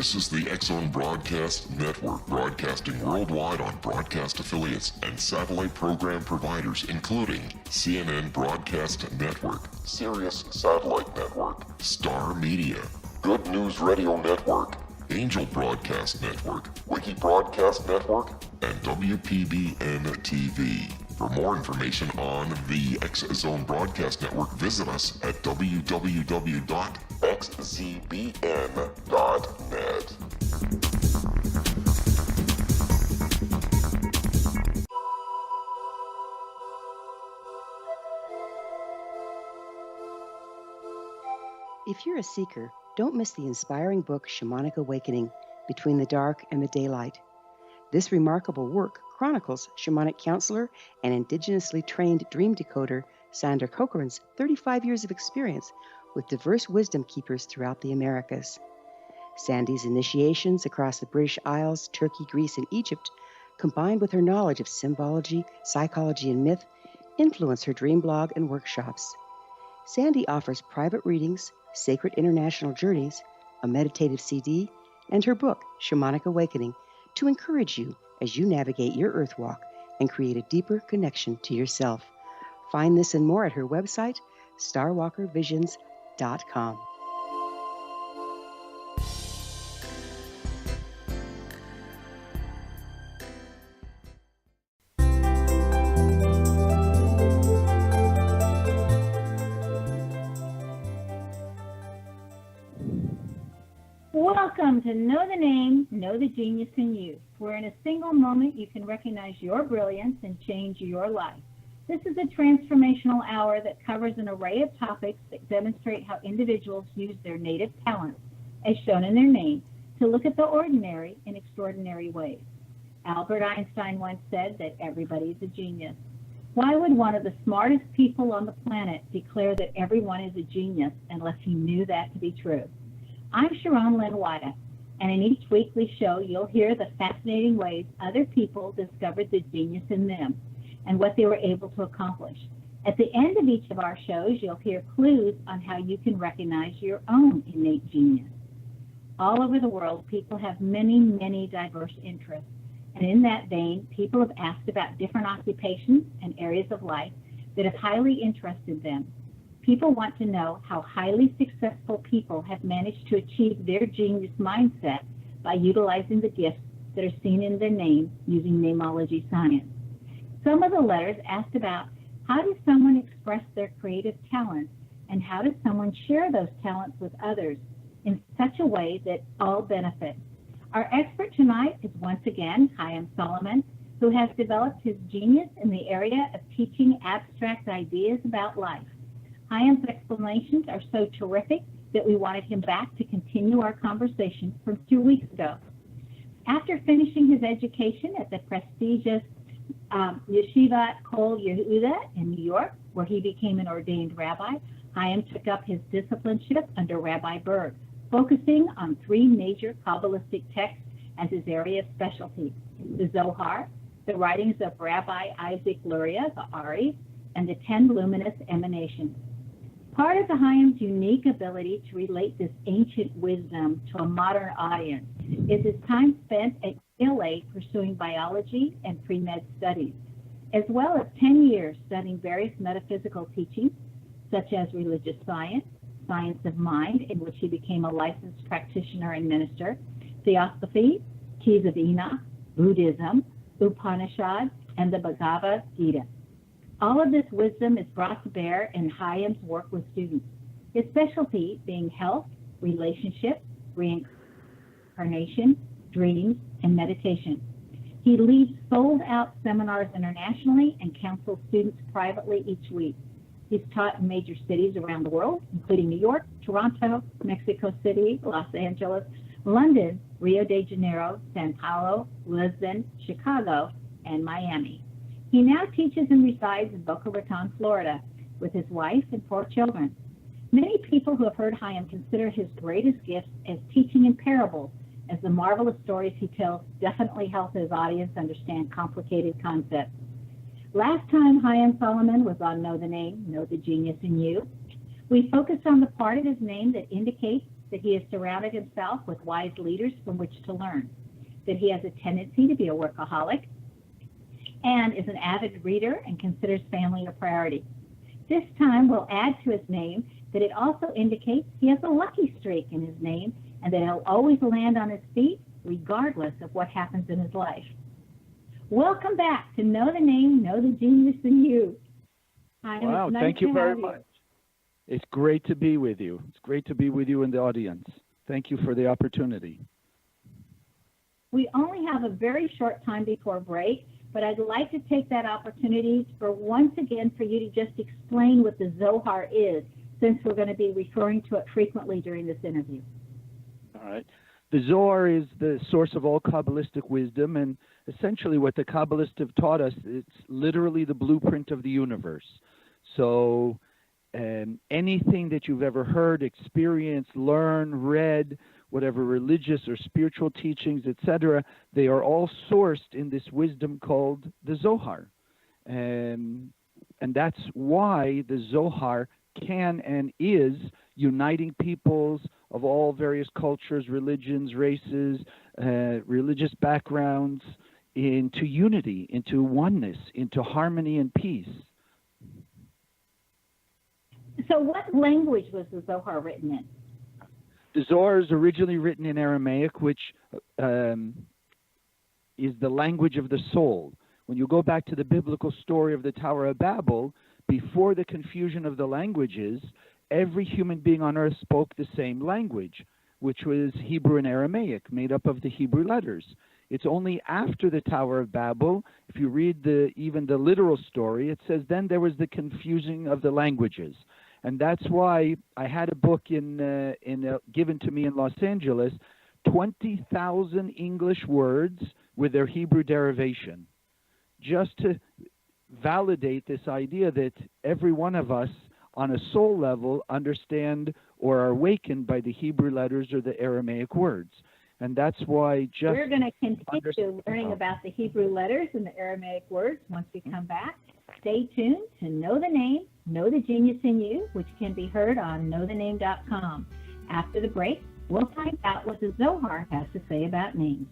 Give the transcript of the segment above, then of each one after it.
This is the X-Zone Broadcast Network, broadcasting worldwide on broadcast affiliates and satellite program providers, including CNN Broadcast Network, Sirius Satellite Network, Star Media, Good News Radio Network, Angel Broadcast Network, Wiki Broadcast Network, and WPBN TV. For more information on the X-Zone Broadcast Network, visit us at www.xzbn.net. If you're a seeker, don't miss the inspiring book Shamanic Awakening, Between the Dark and the Daylight. This remarkable work chronicles shamanic counselor and indigenously trained dream decoder Sandra Cochran's 35 years of experience with diverse wisdom keepers throughout the Americas. Sandy's initiations across the British Isles, Turkey, Greece, and Egypt, combined with her knowledge of symbology, psychology, and myth, influence her dream blog and workshops. Sandy offers private readings, sacred international journeys, a meditative CD, and her book, Shamanic Awakening, to encourage you as you navigate your earth walk and create a deeper connection to yourself. Find this and more at her website, starwalkervisions.com. Welcome to Know the Name, Know the Genius in You, where in a single moment you can recognize your brilliance and change your life. This is a transformational hour that covers an array of topics that demonstrate how individuals use their native talents, as shown in their name, to look at the ordinary in extraordinary ways. Albert Einstein once said that everybody is a genius. Why would one of the smartest people on the planet declare that everyone is a genius unless he knew that to be true? I'm Sharon Lynn Wyeth, and in each weekly show, you'll hear the fascinating ways other people discovered the genius in them and what they were able to accomplish. At the end of each of our shows, you'll hear clues on how you can recognize your own innate genius. All over the world, people have many, many diverse interests, and in that vein, people have asked about different occupations and areas of life that have highly interested them. People want to know how highly successful people have managed to achieve their genius mindset by utilizing the gifts that are seen in their name using namology science. Some of the letters asked about how does someone express their creative talents and how does someone share those talents with others in such a way that all benefit. Our expert tonight is once again Chaim Solomon, who has developed his genius in the area of teaching abstract ideas about life. Chaim's explanations are so terrific that we wanted him back to continue our conversation from 2 weeks ago. After finishing his education at the prestigious Yeshivat Kol Yehudah in New York, where he became an ordained rabbi, Chaim took up his discipleship under Rabbi Berg, focusing on three major kabbalistic texts as his area of specialty: the Zohar, the writings of Rabbi Isaac Luria, the Ari, and the Ten Luminous Emanations. Part of the Chaim's unique ability to relate this ancient wisdom to a modern audience is his time spent at UCLA pursuing biology and pre-med studies, as well as 10 years studying various metaphysical teachings, such as religious science, science of mind, in which he became a licensed practitioner and minister, theosophy, keys of Enoch, Buddhism, Upanishads, and the Bhagavad Gita. All of this wisdom is brought to bear in Chaim's work with students, his specialty being health, relationship, reincarnation, dreams, and meditation. He leads sold-out seminars internationally and counsels students privately each week. He's taught in major cities around the world, including New York, Toronto, Mexico City, Los Angeles, London, Rio de Janeiro, Sao Paulo, Lisbon, Chicago, and Miami. He now teaches and resides in Boca Raton, Florida, with his wife and 4 children. Many people who have heard Chaim consider his greatest gifts as teaching in parables, as the marvelous stories he tells definitely help his audience understand complicated concepts. Last time Chaim Solomon was on Know the Name, Know the Genius in You, we focused on the part of his name that indicates that he has surrounded himself with wise leaders from which to learn, that he has a tendency to be a workaholic, and is an avid reader and considers family a priority. This time we'll add to his name that it also indicates he has a lucky streak in his name and that he'll always land on his feet regardless of what happens in his life. Welcome back to Know the Name, Know the Genius in You. Wow, thank you very much. It's great to be with you. It's great to be with you in the audience. Thank you for the opportunity. We only have a very short time before break, but I'd like to take that opportunity for once again for you to just explain what the Zohar is, since we're going to be referring to it frequently during this interview. All right. The Zohar is the source of all kabbalistic wisdom, and essentially what the Kabbalists have taught us, it's literally the blueprint of the universe. So anything that you've ever heard, experienced, learned, read, whatever religious or spiritual teachings, etc., they are all sourced in this wisdom called the Zohar. And that's why the Zohar can and is uniting peoples of all various cultures, religions, races, religious backgrounds into unity, into oneness, into harmony and peace. So what language was the Zohar written in? The Zohar is originally written in Aramaic, which is the language of the soul. When you go back to the biblical story of the Tower of Babel, before the confusion of the languages, every human being on earth spoke the same language, which was Hebrew and Aramaic, made up of the Hebrew letters. It's only after the Tower of Babel, if you read even the literal story, it says then there was the confusing of the languages. And that's why I had a book given to me in Los Angeles, 20,000 English words with their Hebrew derivation, just to validate this idea that every one of us on a soul level understand or are awakened by the Hebrew letters or the Aramaic words. And that's why we're going to continue learning about the Hebrew letters and the Aramaic words once we come back. Stay tuned to Know the Name, Know the Genius in You, which can be heard on knowthename.com. After the break, we'll find out what the Zohar has to say about names.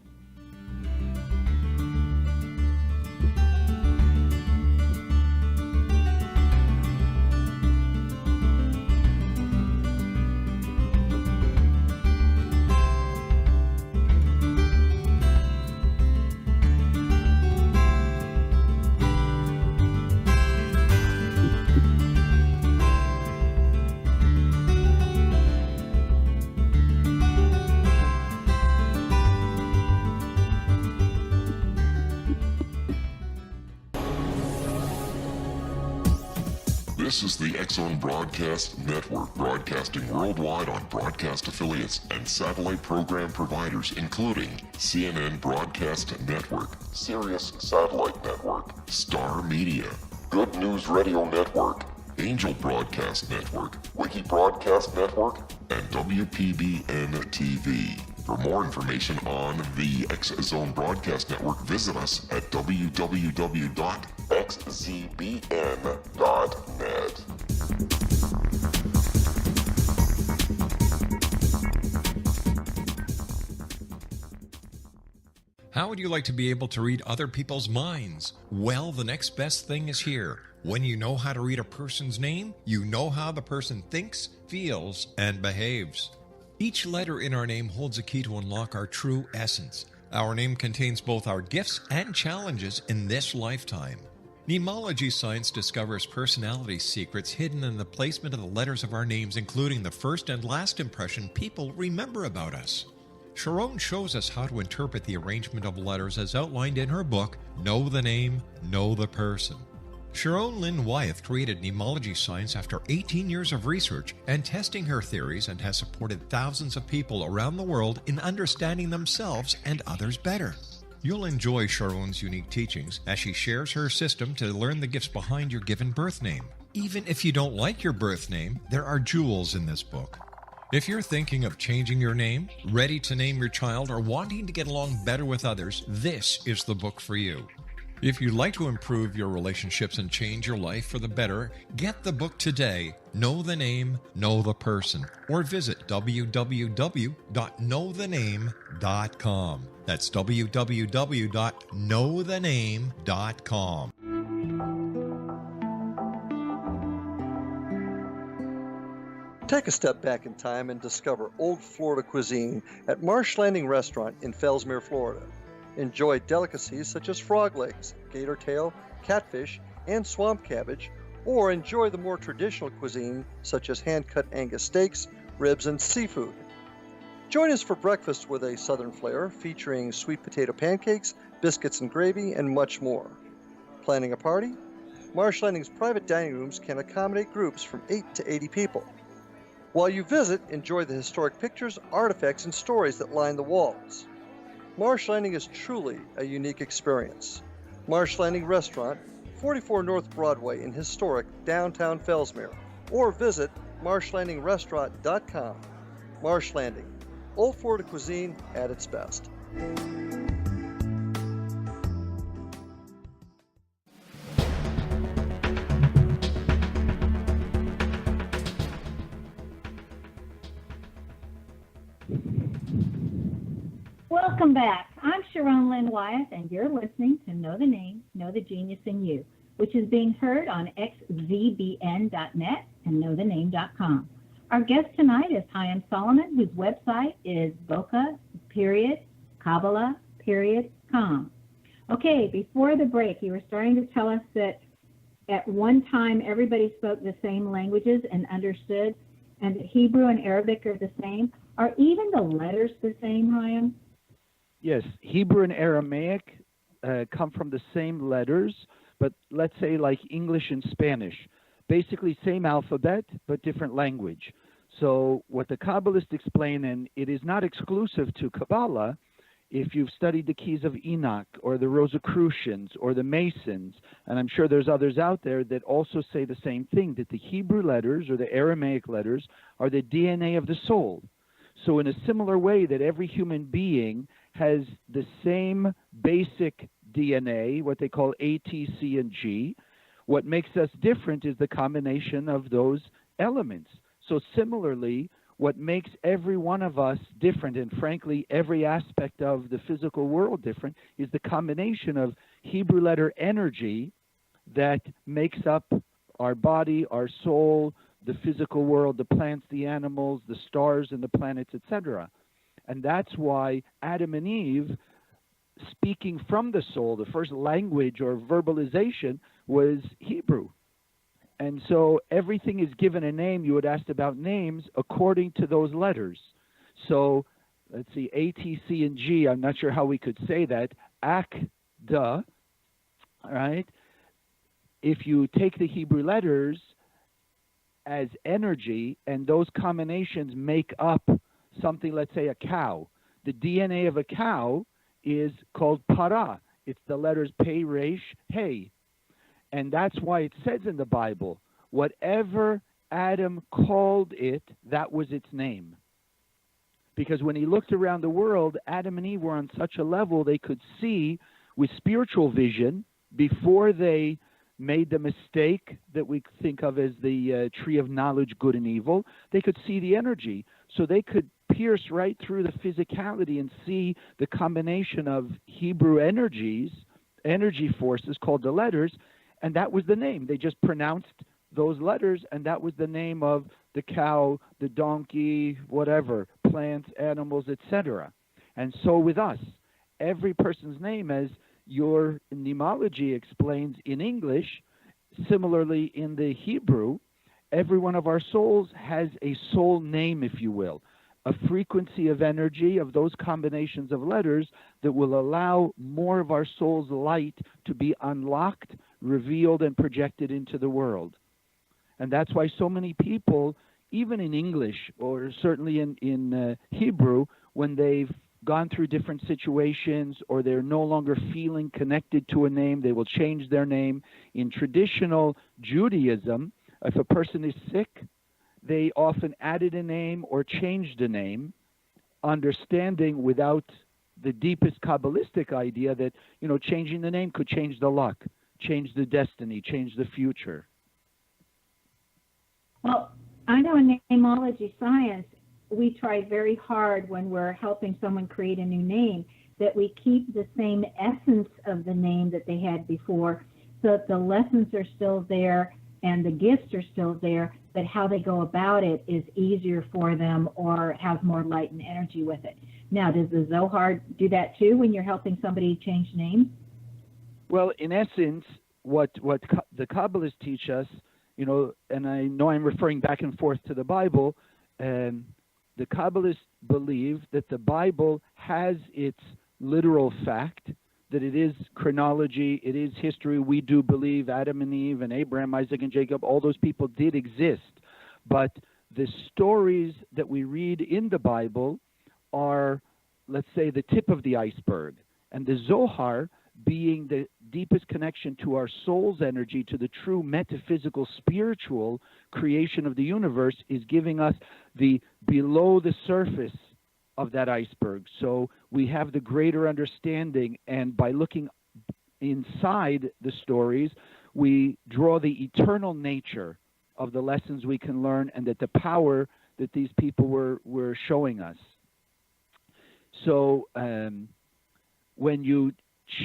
This is the X-Zone Broadcast Network, broadcasting worldwide on broadcast affiliates and satellite program providers, including CNN Broadcast Network, Sirius Satellite Network, Star Media, Good News Radio Network, Angel Broadcast Network, Wiki Broadcast Network, and WPBN TV. For more information on the X-Zone Broadcast Network, visit us at www.xzbn.net. How would you like to be able to read other people's minds? Well, the next best thing is here. When you know how to read a person's name, you know how the person thinks, feels, and behaves. Each letter in our name holds a key to unlock our true essence. Our name contains both our gifts and challenges in this lifetime. Mnemology science discovers personality secrets hidden in the placement of the letters of our names, including the first and last impression people remember about us. Sharon shows us how to interpret the arrangement of letters as outlined in her book, Know the Name, Know the Person. Sharon Lynn Wyeth created mnemology science after 18 years of research and testing her theories, and has supported thousands of people around the world in understanding themselves and others better. You'll enjoy Sharon's unique teachings as she shares her system to learn the gifts behind your given birth name. Even if you don't like your birth name, there are jewels in this book. If you're thinking of changing your name, ready to name your child, or wanting to get along better with others, this is the book for you. If you'd like to improve your relationships and change your life for the better, get the book today, Know the Name, Know the Person, or visit www.knowthename.com. That's www.knowthename.com. Take a step back in time and discover old Florida cuisine at Marsh Landing Restaurant in Fellsmere, Florida. Enjoy delicacies such as frog legs, gator tail, catfish, and swamp cabbage, or enjoy the more traditional cuisine such as hand-cut Angus steaks, ribs, and seafood. Join us for breakfast with a southern flair featuring sweet potato pancakes, biscuits and gravy, and much more. Planning a party? Marsh Landing's private dining rooms can accommodate groups from 8 to 80 people. While you visit, enjoy the historic pictures, artifacts, and stories that line the walls. Marsh Landing is truly a unique experience. Marsh Landing Restaurant, 44 North Broadway in historic downtown Fellsmere, or visit marshlandingrestaurant.com. Marsh Landing, old Florida cuisine at its best. Welcome back. I'm Sharon Lynn Wyeth, and you're listening to Know the Name, Know the Genius in You, which is being heard on xzbn.net and knowthename.com. Our guest tonight is Chaim Solomon, whose website is boca-kabbalah.com. Okay, before the break, you were starting to tell us that at one time everybody spoke the same languages and understood, and that Hebrew and Arabic are the same. Are even the letters the same, Chaim? Yes, Hebrew and Aramaic come from the same letters, but let's say like English and Spanish. Basically same alphabet, but different language. So what the Kabbalists explain, and it is not exclusive to Kabbalah, if you've studied the keys of Enoch or the Rosicrucians or the Masons, and I'm sure there's others out there that also say the same thing, that the Hebrew letters or the Aramaic letters are the DNA of the soul. So in a similar way that every human being has the same basic DNA, what they call A, T, C, and G, what makes us different is the combination of those elements. So similarly, what makes every one of us different, and frankly, every aspect of the physical world different, is the combination of Hebrew letter energy that makes up our body, our soul, the physical world, the plants, the animals, the stars, and the planets, etc. And that's why Adam and Eve, speaking from the soul, the first language or verbalization was Hebrew. And so everything is given a name. You had asked about names according to those letters. So let's see, A, T, C, and G. I'm not sure how we could say that. Ak-da, all right? If you take the Hebrew letters as energy, and those combinations make up something, let's say a cow. The DNA of a cow is called para. It's the letters Pei, Resh, Hey. And that's why it says in the Bible, whatever Adam called it, that was its name. Because when he looked around the world, Adam and Eve were on such a level they could see with spiritual vision before they made the mistake that we think of as the tree of knowledge, good and evil. They could see the energy. So they could pierce right through the physicality and see the combination of Hebrew energies, energy forces called the letters, and that was the name. They just pronounced those letters, and that was the name of the cow, the donkey, whatever, plants, animals, etc. And so with us, every person's name, as your nemology explains in English, similarly in the Hebrew, every one of our souls has a soul name, if you will, a frequency of energy of those combinations of letters that will allow more of our soul's light to be unlocked, revealed, and projected into the world. And that's why so many people, even in English or certainly in Hebrew, when they've gone through different situations or they're no longer feeling connected to a name, they will change their name. In traditional Judaism, if a person is sick, they often added a name or changed a name, understanding without the deepest Kabbalistic idea that, changing the name could change the luck, change the destiny, change the future. Well, I know in namology science, we try very hard when we're helping someone create a new name that we keep the same essence of the name that they had before, so that the lessons are still there and the gifts are still there, but how they go about it is easier for them or has more light and energy with it. Now, does the Zohar do that too when you're helping somebody change names? Well, in essence, what the Kabbalists teach us, and I know I'm referring back and forth to the Bible, the Kabbalists believe that the Bible has its literal fact, that it is chronology, it is history. We do believe Adam and Eve and Abraham, Isaac and Jacob, all those people did exist. But the stories that we read in the Bible are, let's say, the tip of the iceberg. And the Zohar, being the deepest connection to our soul's energy, to the true metaphysical, spiritual creation of the universe, is giving us the below the surface of that iceberg. So we have the greater understanding, and by looking inside the stories, we draw the eternal nature of the lessons we can learn, and that the power that these people were showing us. So when you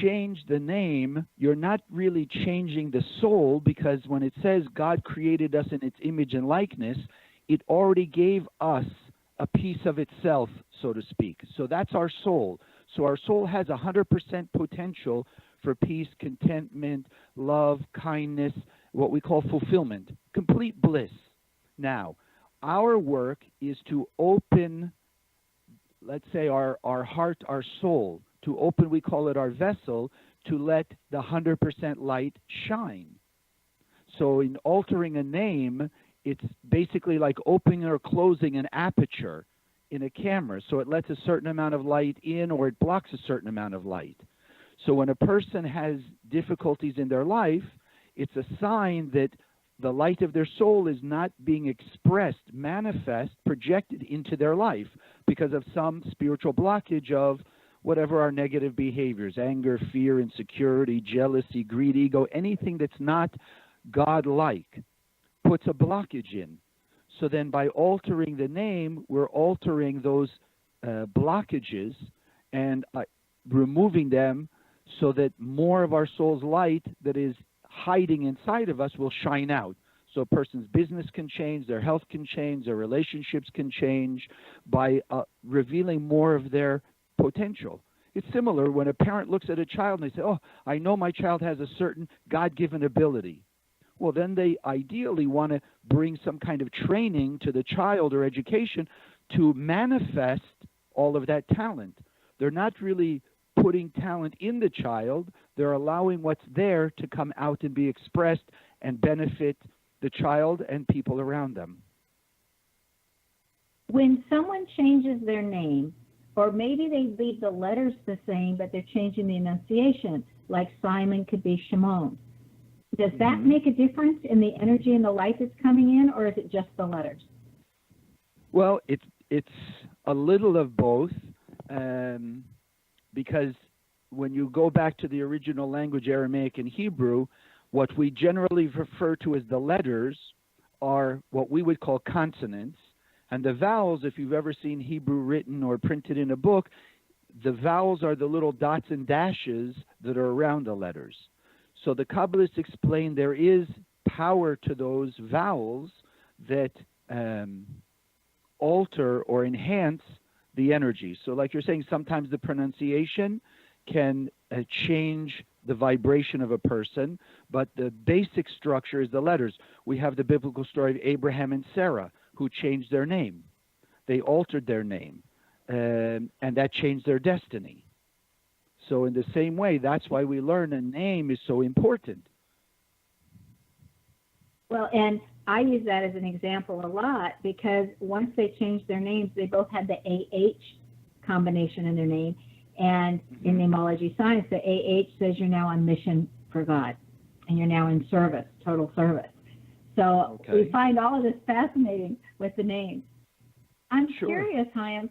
change the name, you're not really changing the soul, because when it says God created us in its image and likeness, it already gave us a piece of itself, so to speak. So that's our soul. So our soul has 100% potential for peace, contentment, love, kindness, what we call fulfillment, complete bliss. Now, our work is to open, let's say, our heart, our soul, to open, we call it our vessel, to let the 100% light shine. So in altering a name, it's basically like opening or closing an aperture in a camera. So it lets a certain amount of light in, or it blocks a certain amount of light. So when a person has difficulties in their life, it's a sign that the light of their soul is not being expressed, manifest, projected into their life because of some spiritual blockage of whatever our negative behaviors, anger, fear, insecurity, jealousy, greed, ego, anything that's not God-like puts a blockage in. So then by altering the name, we're altering those blockages and removing them, so that more of our soul's light that is hiding inside of us will shine out. So a person's business can change, their health can change, their relationships can change by revealing more of their potential. It's similar when a parent looks at a child and they say, oh, I know my child has a certain God-given ability. Well, then they ideally want to bring some kind of training to the child or education to manifest all of that talent. They're not really putting talent in the child. They're allowing what's there to come out and be expressed and benefit the child and people around them. When someone changes their name, or maybe they leave the letters the same, but they're changing the enunciation, like Simon could be Shimon, does that make a difference in the energy and the light that's coming in, or is it just the letters? Well, it's a little of both, because when you go back to the original language, Aramaic and Hebrew, what we generally refer to as the letters are what we would call consonants, and the vowels, if you've ever seen Hebrew written or printed in a book, the vowels are the little dots and dashes that are around the letters. So the Kabbalists explain there is power to those vowels that alter or enhance the energy. So like you're saying, sometimes the pronunciation can change the vibration of a person, but the basic structure is the letters. We have the biblical story of Abraham and Sarah, who changed their name. They altered their name, and that changed their destiny. So in the same way, that's why we learn a name is so important. Well, and I use that as an example a lot, because once they changed their names, they both had the AH combination in their name. And in namology science, the AH says you're now on mission for God, and you're now in service, total service. So we find all of this fascinating with the names. I'm curious, Chaim,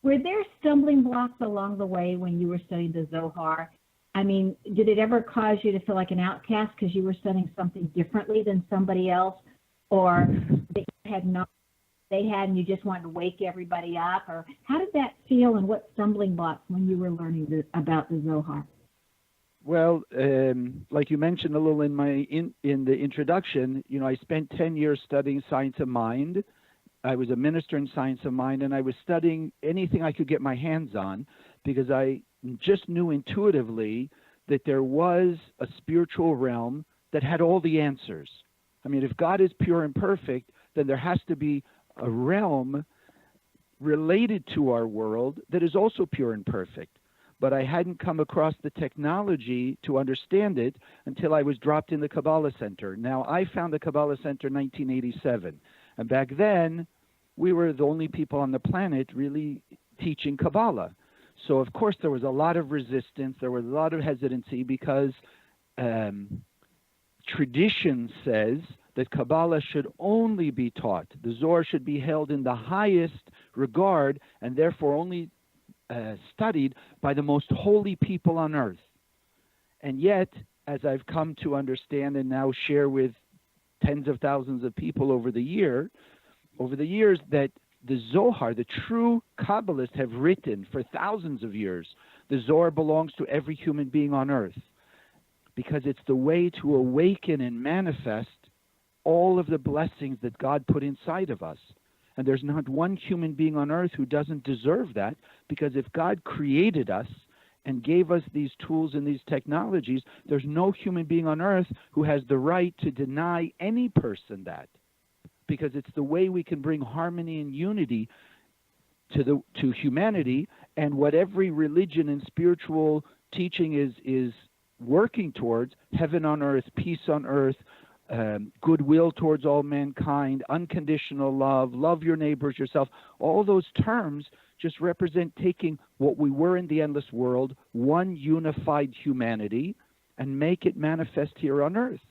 Were there stumbling blocks along the way when you were studying the Zohar? I mean, did it ever cause you to feel like an outcast because you were studying something differently than somebody else, or they had and you just wanted to wake everybody up? Or how did that feel, and what stumbling blocks when you were learning about the Zohar? Well, like you mentioned a little in the introduction, I spent 10 years studying science of mind. I was a minister in science of mind, and I was studying anything I could get my hands on because I just knew intuitively that there was a spiritual realm that had all the answers. I mean, if God is pure and perfect, then there has to be a realm related to our world that is also pure and perfect. But I hadn't come across the technology to understand it until I was dropped in the Kabbalah Centre. Now, I found the Kabbalah Centre in 1987. And back then, we were the only people on the planet really teaching Kabbalah. So, of course, there was a lot of resistance. There was a lot of hesitancy because tradition says that Kabbalah should only be taught. The Zohar should be held in the highest regard and therefore only studied by the most holy people on earth. And yet, as I've come to understand and now share with tens of thousands of people over the years, that the Zohar, the true Kabbalists have written for thousands of years, the Zohar belongs to every human being on earth because it's the way to awaken and manifest all of the blessings that God put inside of us. And there's not one human being on earth who doesn't deserve that, because if God created us and gave us these tools and these technologies, there's no human being on earth who has the right to deny any person that, because it's the way we can bring harmony and unity to humanity. And what every religion and spiritual teaching is working towards, heaven on earth, peace on earth, goodwill towards all mankind, unconditional love, love your neighbors, yourself. All those terms just represent taking what we were in the endless world, one unified humanity, and make it manifest here on earth.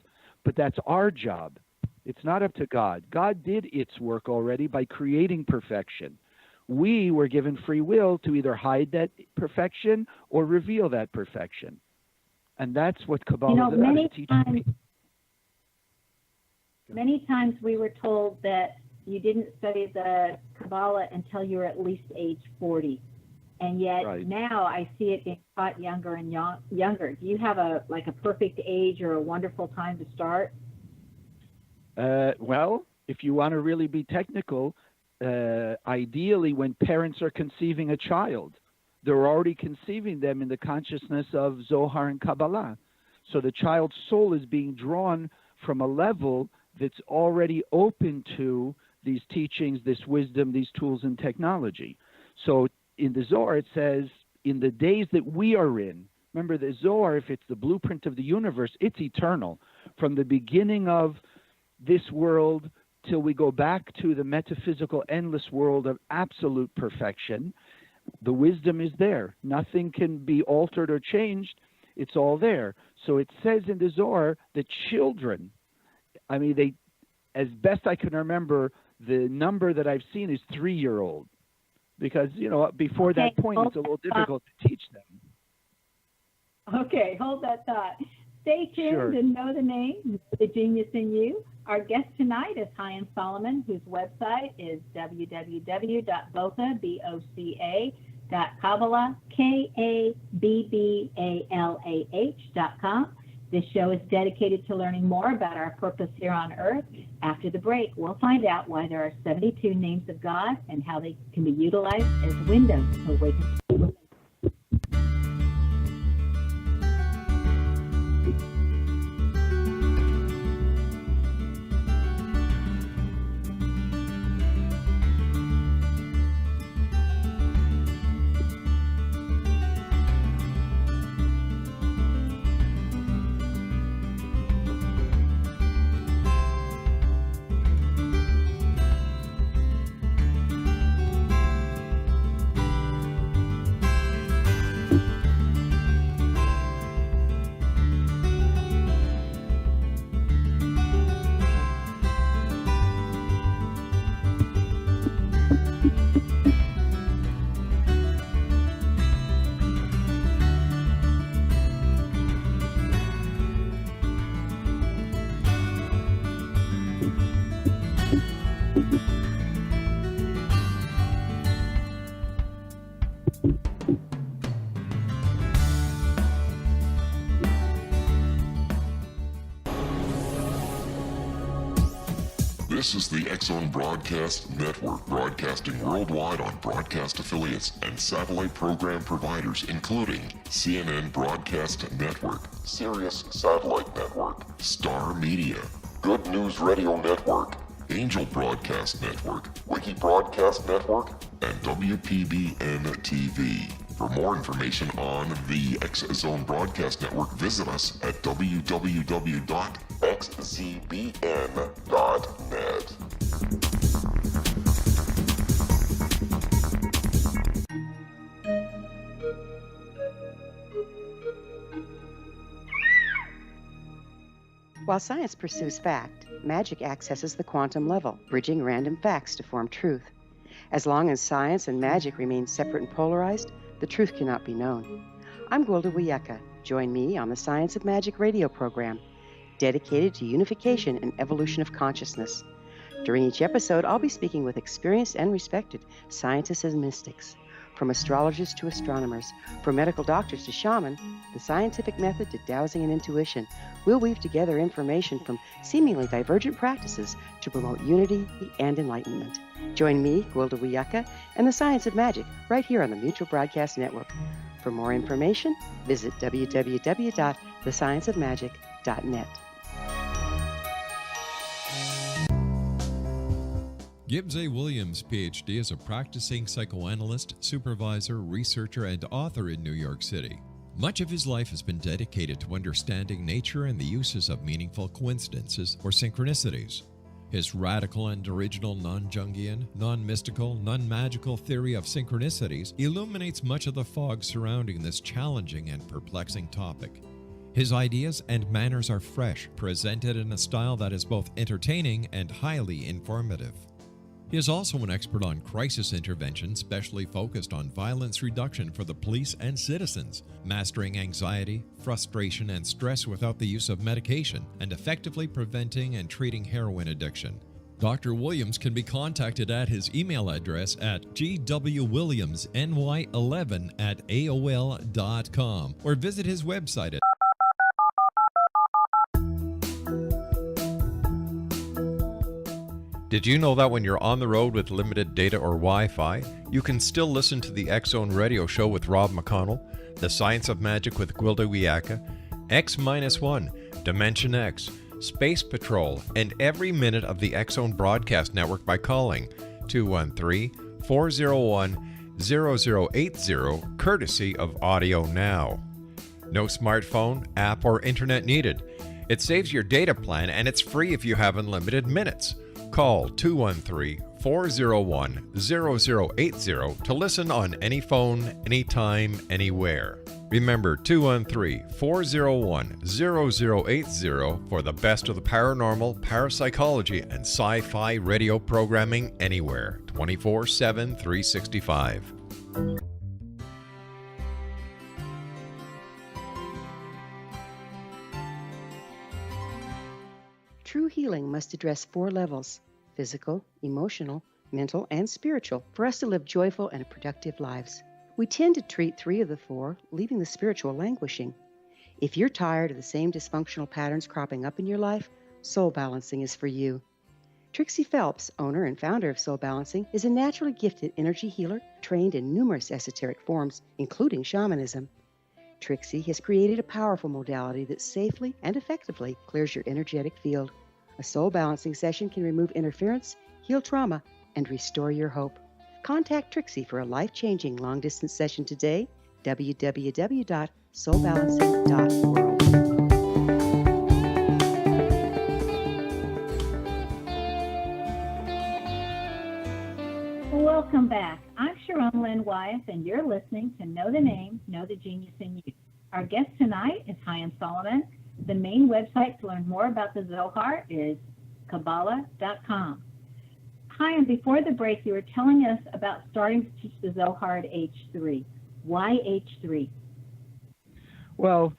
But that's our job. It's not up to God. God did its work already by creating perfection. We were given free will to either hide that perfection or reveal that perfection. And that's what Kabbalah is teaching. Many times we were told that you didn't study the Kabbalah until you were at least age 40. And yet now I see it being taught younger and younger. Do you have a perfect age or a wonderful time to start? Well, if you want to really be technical, ideally when parents are conceiving a child, they're already conceiving them in the consciousness of Zohar and Kabbalah. So the child's soul is being drawn from a level that's already open to these teachings, this wisdom, these tools and technology. So in the Zohar, it says, in the days that we are in, remember the Zohar, if it's the blueprint of the universe, it's eternal. From the beginning of this world till we go back to the metaphysical, endless world of absolute perfection, the wisdom is there. Nothing can be altered or changed. It's all there. So it says in the Zohar that children, I mean, they, as best I can remember, the number that I've seen is 3-year-old, because, before that point, it's a little difficult to teach them. Okay, hold that thought. Stay tuned and know the name, the genius in you. Our guest tonight is Chaim Solomon, whose website is www.boca.kabbalah, KABBALAH.com. This show is dedicated to learning more about our purpose here on Earth. After the break, we'll find out why there are 72 names of God and how they can be utilized as windows to awaken. This is the X-Zone Broadcast Network, broadcasting worldwide on broadcast affiliates and satellite program providers, including CNN Broadcast Network, Sirius Satellite Network, Star Media, Good News Radio Network, Angel Broadcast Network, Wiki Broadcast Network, and WPBN TV. For more information on the X-Zone Broadcast Network, visit us at www.xzbn.net. While science pursues fact, magic accesses the quantum level, bridging random facts to form truth. As long as science and magic remain separate and polarized, the truth cannot be known. I'm Gwilda Wiyaka. Join me on the Science of Magic radio program, dedicated to unification and evolution of consciousness. During each episode, I'll be speaking with experienced and respected scientists and mystics. From astrologers to astronomers, from medical doctors to shaman, the scientific method to dowsing and intuition, we'll weave together information from seemingly divergent practices to promote unity and enlightenment. Join me, Gwilda Wiyaka, and the Science of Magic right here on the Mutual Broadcast Network. For more information, visit www.thescienceofmagic.net. Gibbs A. Williams, Ph.D., is a practicing psychoanalyst, supervisor, researcher, and author in New York City. Much of his life has been dedicated to understanding nature and the uses of meaningful coincidences or synchronicities. His radical and original non-Jungian, non-mystical, non-magical theory of synchronicities illuminates much of the fog surrounding this challenging and perplexing topic. His ideas and manners are fresh, presented in a style that is both entertaining and highly informative. He is also an expert on crisis intervention, specially focused on violence reduction for the police and citizens, mastering anxiety, frustration, and stress without the use of medication, and effectively preventing and treating heroin addiction. Dr. Williams can be contacted at his email address at gwwilliamsny11@aol.com or visit his website at Did you know that when you're on the road with limited data or Wi-Fi, you can still listen to the X-Zone Radio Show with Rob McConnell, The Science of Magic with Gwilda Wiyaka, X-1, Dimension X, Space Patrol, and every minute of the X-Zone Broadcast Network by calling 213-401-0080, courtesy of Audio Now. No smartphone, app, or internet needed. It saves your data plan and it's free if you have unlimited minutes. Call 213-401-0080 to listen on any phone, anytime, anywhere. Remember 213-401-0080 for the best of the paranormal, parapsychology, and sci-fi radio programming anywhere, 24/7, 365. True healing must address 4 levels: physical, emotional, mental, and spiritual, for us to live joyful and productive lives. We tend to treat 3 of the 4, leaving the spiritual languishing. If you're tired of the same dysfunctional patterns cropping up in your life, soul balancing is for you. Trixie Phelps, owner and founder of Soul Balancing, is a naturally gifted energy healer trained in numerous esoteric forms, including shamanism. Trixie has created a powerful modality that safely and effectively clears your energetic field. A soul balancing session can remove interference, heal trauma, and restore your hope. Contact Trixie for a life-changing long-distance session today, www.soulbalancing.world. Welcome back. I'm Sharon Lynn Wyeth, and you're listening to Know the Name, Know the Genius in You. Our guest tonight is Chaim Solomon. The main website to learn more about the Zohar is Kabbalah.com. Chaim, before the break, you were telling us about starting to teach the Zohar at age 3. Why age 3? Well,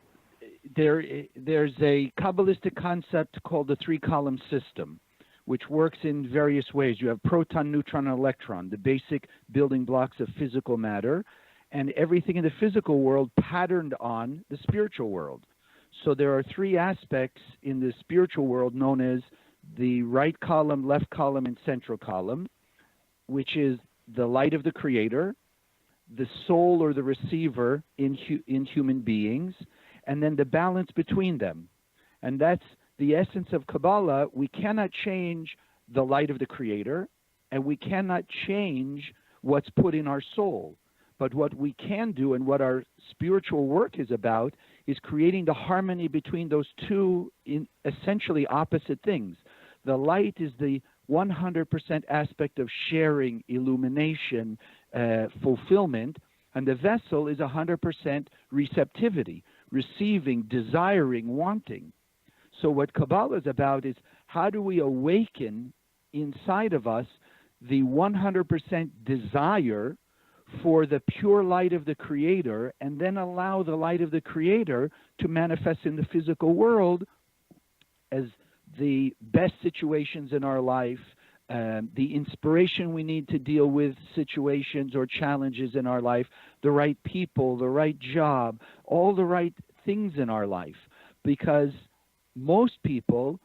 there's a kabbalistic concept called the 3-column system, which works in various ways. You have proton, neutron, and electron, the basic building blocks of physical matter, and everything in the physical world patterned on the spiritual world. So there are 3 aspects in the spiritual world known as the right column, left column, and central column, which is the light of the Creator, the soul or the receiver in human beings, and then the balance between them. And that's the essence of Kabbalah. We cannot change the light of the Creator, and we cannot change what's put in our soul. But what we can do, and what our spiritual work is about, is creating the harmony between those two essentially opposite things. The light is the 100% aspect of sharing, illumination, fulfillment, and the vessel is 100% receptivity, receiving, desiring, wanting. So what Kabbalah is about is how do we awaken inside of us the 100% desire for the pure light of the Creator, and then allow the light of the Creator to manifest in the physical world as the best situations in our life, the inspiration we need to deal with situations or challenges in our life, the right people, the right job, all the right things in our life. Because most people,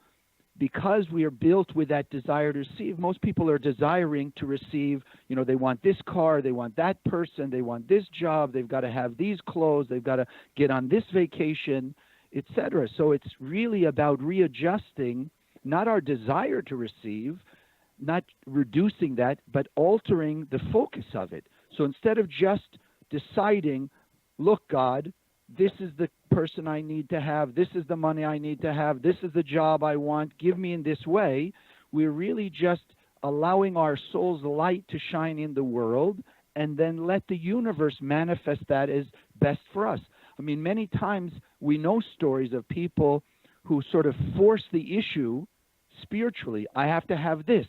because we are built with that desire to receive, most people are desiring to receive, they want this car, they want that person, they want this job, they've got to have these clothes, they've got to get on this vacation, etc. So it's really about readjusting, not our desire to receive, not reducing that, but altering the focus of it. So instead of just deciding, look, God, this is the person I need to have, this is the money I need to have, this is the job I want, give me in this way, we're really just allowing our soul's light to shine in the world, and then let the universe manifest that as best for us. I mean, many times we know stories of people who sort of force the issue spiritually. I have to have this.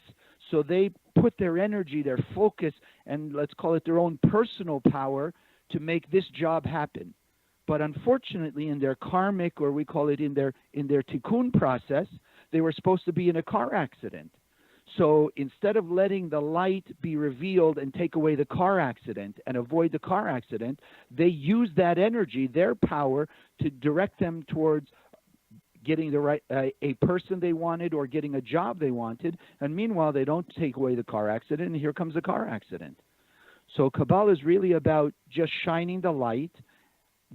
So they put their energy, their focus, and let's call it their own personal power to make this job happen. But unfortunately, in their karmic, or we call it in their tikkun process, they were supposed to be in a car accident. So instead of letting the light be revealed and take away the car accident and avoid the car accident, they use that energy, their power, to direct them towards getting the right a person they wanted or getting a job they wanted. And meanwhile, they don't take away the car accident, and here comes a car accident. So Kabbalah is really about just shining the light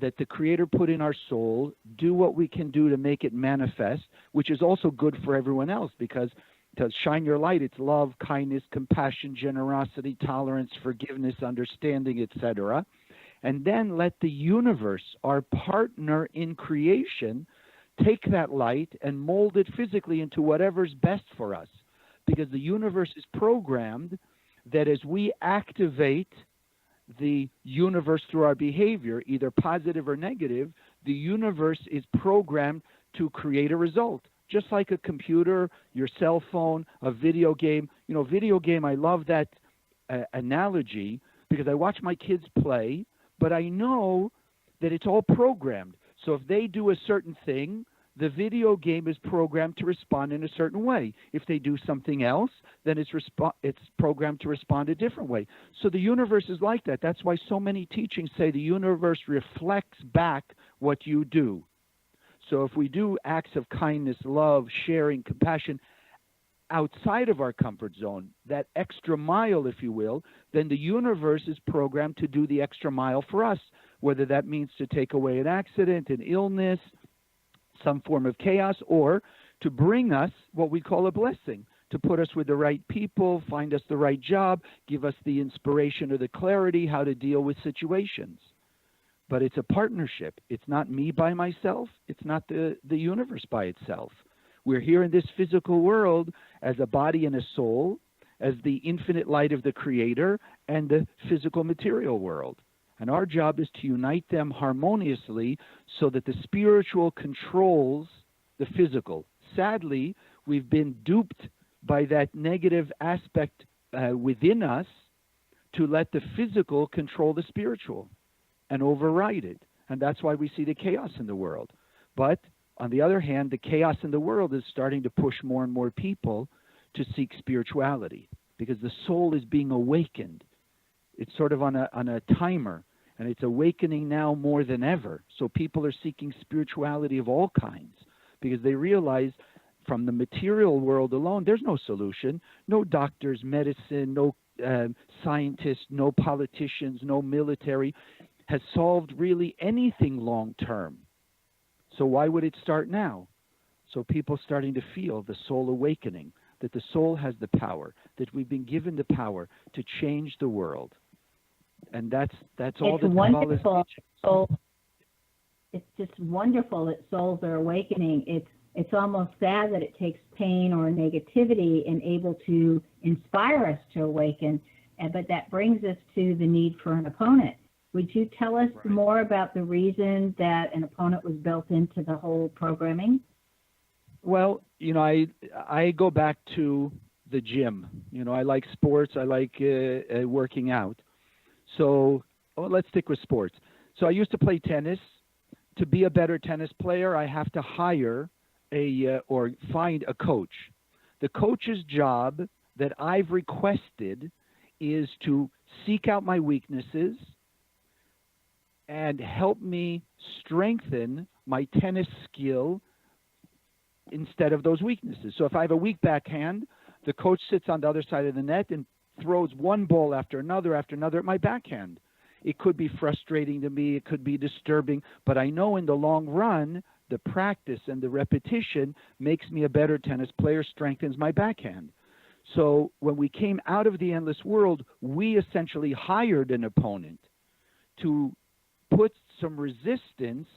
that the Creator put in our soul, do what we can do to make it manifest, which is also good for everyone else, because to shine your light, it's love, kindness, compassion, generosity, tolerance, forgiveness, understanding, etc. And then let the universe, our partner in creation, take that light and mold it physically into whatever's best for us. Because the universe is programmed that as we activate the universe through our behavior, either positive or negative, the universe is programmed to create a result. Just like a computer, your cell phone, a video game. Video game, I love that analogy because I watch my kids play, but I know that it's all programmed. So if they do a certain thing, the video game is programmed to respond in a certain way. If they do something else, then it's programmed to respond a different way. So the universe is like that. That's why so many teachings say the universe reflects back what you do. So if we do acts of kindness, love, sharing, compassion outside of our comfort zone, that extra mile, if you will, then the universe is programmed to do the extra mile for us, whether that means to take away an accident, an illness, some form of chaos, or to bring us what we call a blessing, to put us with the right people, find us the right job, give us the inspiration or the clarity how to deal with situations. But it's a partnership. It's not me by myself. It's not the universe by itself. We're here in this physical world as a body and a soul, as the infinite light of the Creator and the physical material world. And our job is to unite them harmoniously so that the spiritual controls the physical. Sadly, we've been duped by that negative aspect within us to let the physical control the spiritual and override it. And that's why we see the chaos in the world. But on the other hand, the chaos in the world is starting to push more and more people to seek spirituality because the soul is being awakened. It's sort of on a timer, and it's awakening now more than ever. So people are seeking spirituality of all kinds because they realize from the material world alone, there's no solution. No doctors, medicine, no scientists, no politicians, no military has solved really anything long term. So why would it start now? So people starting to feel the soul awakening, that the soul has the power, that we've been given the power to change the world. And that's all that Kabbalah is teaching. It's just wonderful that souls are awakening. It's almost sad that it takes pain or negativity and able to inspire us to awaken, but that brings us to the need for an opponent. Would you tell us more about the reason that an opponent was built into the whole programming? Well, I go back to the gym. I like sports. I like working out. So let's stick with sports. So I used to play tennis. To be a better tennis player, I have to hire or find a coach. The coach's job that I've requested is to seek out my weaknesses and help me strengthen my tennis skill instead of those weaknesses. So if I have a weak backhand, the coach sits on the other side of the net and throws one ball after another at my backhand. It could be frustrating to me, it could be disturbing, but I know in the long run, the practice and the repetition makes me a better tennis player, strengthens my backhand. So when we came out of the endless world, we essentially hired an opponent to put some resistance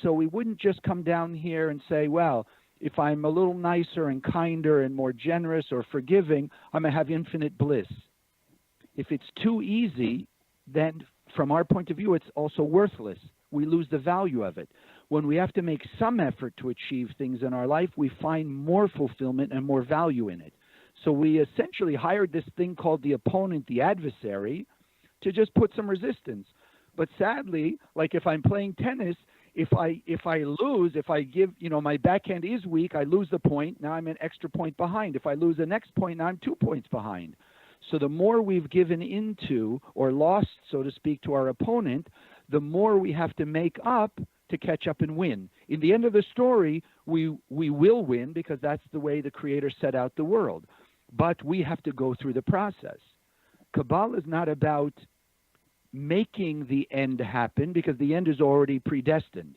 so we wouldn't just come down here and say, well, if I'm a little nicer and kinder and more generous or forgiving, I'm going to have infinite bliss. If it's too easy, then from our point of view, it's also worthless. We lose the value of it. When we have to make some effort to achieve things in our life, we find more fulfillment and more value in it. So we essentially hired this thing called the opponent, the adversary, to just put some resistance. But sadly, like if I'm playing tennis, if I lose, if I give, my backhand is weak, I lose the point, now I'm an extra point behind. If I lose the next point, now I'm 2 points behind. So the more we've given into or lost, so to speak, to our opponent, the more we have to make up to catch up and win. In the end of the story, we will win because that's the way the Creator set out the world. But we have to go through the process. Kabbalah is not about making the end happen because the end is already predestined.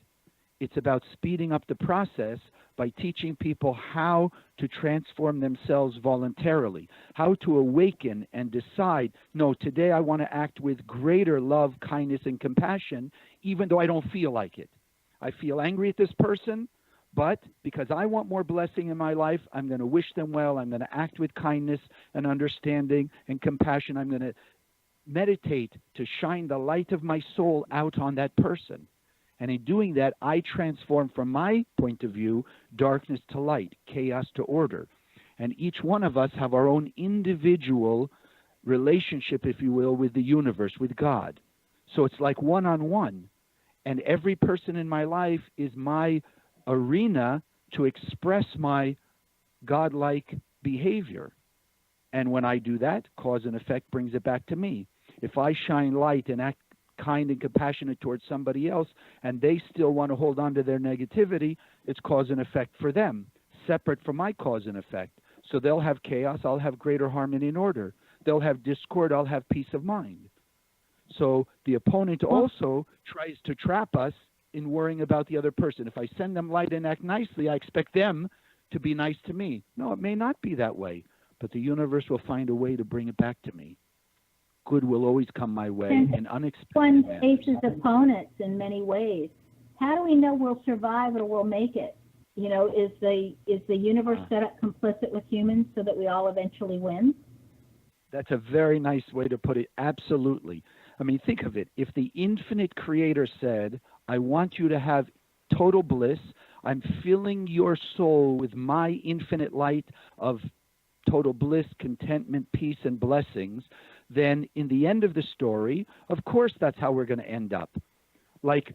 It's about speeding up the process by teaching people how to transform themselves voluntarily, how to awaken and decide, no, today I want to act with greater love, kindness, and compassion, even though I don't feel like it. I feel angry at this person, but because I want more blessing in my life, I'm going to wish them well. I'm going to act with kindness and understanding and compassion. I'm going to meditate to shine the light of my soul out on that person. And in doing that, I transform, from my point of view, darkness to light, chaos to order. And each one of us have our own individual relationship, if you will, with the universe, with God. So it's like one-on-one. And every person in my life is my arena to express my godlike behavior. And when I do that, cause and effect brings it back to me. If I shine light and act kind and compassionate towards somebody else, and they still want to hold on to their negativity, it's cause and effect for them, separate from my cause and effect. So they'll have chaos, I'll have greater harmony and order. They'll have discord, I'll have peace of mind. So the opponent also tries to trap us in worrying about the other person. If I send them light and act nicely, I expect them to be nice to me. No, it may not be that way, but the universe will find a way to bring it back to me. Good will always come my way in unexpected One manners. faces opponents in many ways. How do we know we'll survive or we'll make it? Is the universe set up complicit with humans so that we all eventually win? That's a very nice way to put it. Absolutely. I mean, think of it. If the infinite Creator said, I want you to have total bliss, I'm filling your soul with my infinite light of total bliss, contentment, peace, and blessings, then in the end of the story, of course, that's how we're going to end up. Like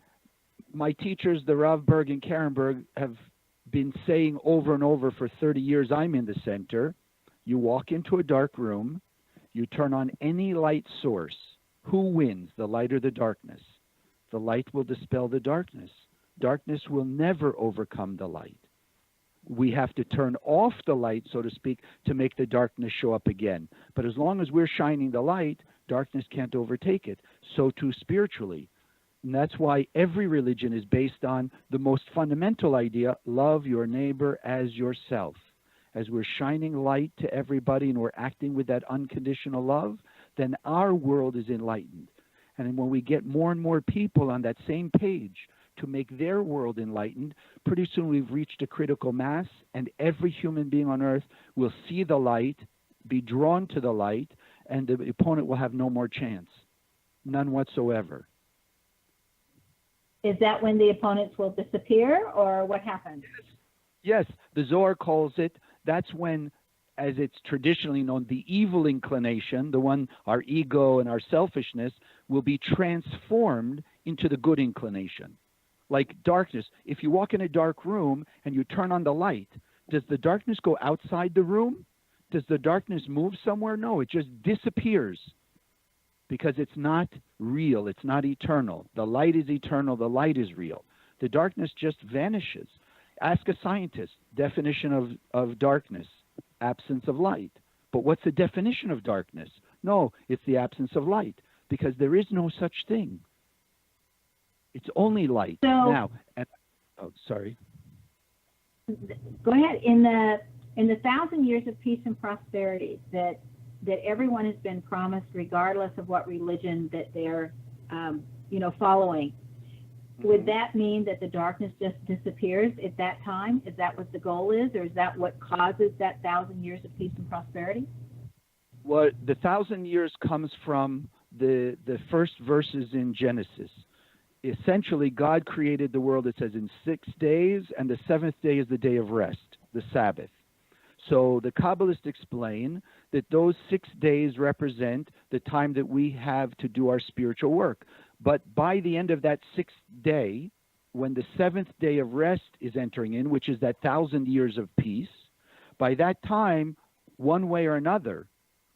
my teachers, the Rav Berg and Chaim Berg, have been saying over and over for 30 years I'm in the center. You walk into a dark room, you turn on any light source. Who wins, the light or the darkness? The light will dispel the darkness. Darkness will never overcome the light. we have to turn off the light, so to speak, to make the darkness show up again. But as long as we're shining the light, darkness can't overtake it. So too spiritually. And that's why every religion is based on the most fundamental idea, love your neighbor as yourself. As we're shining light to everybody and we're acting with that unconditional love, then our world is enlightened. And when we get more and more people on that same page to make their world enlightened, pretty soon we've reached a critical mass, and every human being on earth will see the light, be drawn to the light, and the opponent will have no more chance. None whatsoever. Is that when the opponents will disappear, or what happens? Yes, the Zohar calls it, that's when, as it's traditionally known, the evil inclination, the one, our ego and our selfishness, will be transformed into the good inclination. Like darkness. If you walk in a dark room and you turn on the light, does the darkness go outside the room? Does the darkness move somewhere? No, it just disappears because it's not real. It's not eternal. The light is eternal. The light is real. The darkness just vanishes. Ask a scientist, definition of darkness, absence of light. But what's the definition of darkness? No, it's the absence of light because there is no such thing. It's only light. So, now, sorry. Go ahead. In the 1,000 years of peace and prosperity that everyone has been promised, regardless of what religion that they're, following, would that mean that the darkness just disappears at that time? Is that what the goal is, or is that what causes that 1,000 years of peace and prosperity? Well, the 1,000 years comes from the first verses in Genesis. Essentially, God created the world, it says, in 6 days, and the seventh day is the day of rest, the Sabbath. So the Kabbalists explain that those 6 days represent the time that we have to do our spiritual work. But by the end of that 6th day, when the seventh day of rest is entering in, which is that 1,000 years of peace, by that time, one way or another,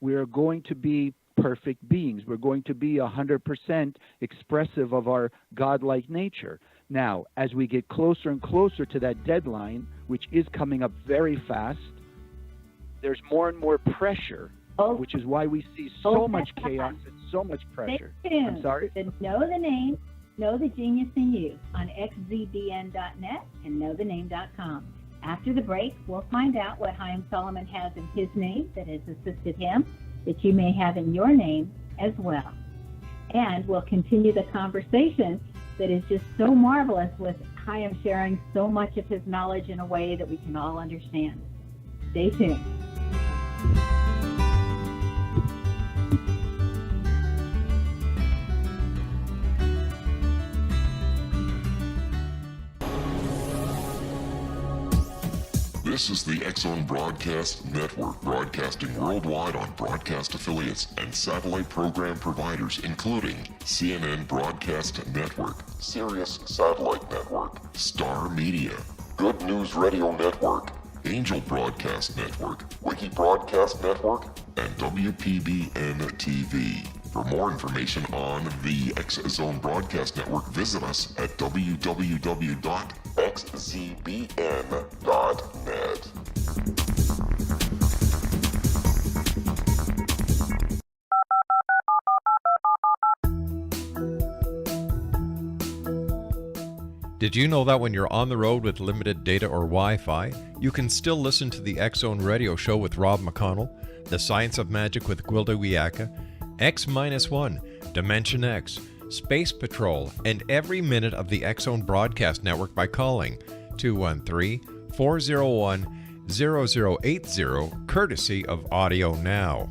we are going to be perfect beings. We're going to be 100% expressive of our godlike nature. Now, as we get closer and closer to that deadline, which is coming up very fast, there's more and more pressure, which is why we see so much chaos and so much pressure. I'm sorry? Know the name, know the genius in you on xzbn.net and knowthename.com. After the break, we'll find out what Chaim Solomon has in his name that has assisted him, that you may have in your name as well. And we'll continue the conversation that is just so marvelous, with Chaim sharing so much of his knowledge in a way that we can all understand. Stay tuned. This is the X-Zone Broadcast Network, broadcasting worldwide on broadcast affiliates and satellite program providers, including CNN Broadcast Network, Sirius Satellite Network, Star Media, Good News Radio Network, Angel Broadcast Network, Wiki Broadcast Network, and WPBN TV. For more information on the X-Zone Broadcast Network, visit us at www.xzbn.net. Did you know that when you're on the road with limited data or Wi-Fi, you can still listen to the X-Zone Radio Show with Rob McConnell, The Science of Magic with Gwilda Wiyaka, X-1, Dimension X, Space Patrol, and every minute of the X-Zone Broadcast Network by calling 213-401-0080, courtesy of Audio Now.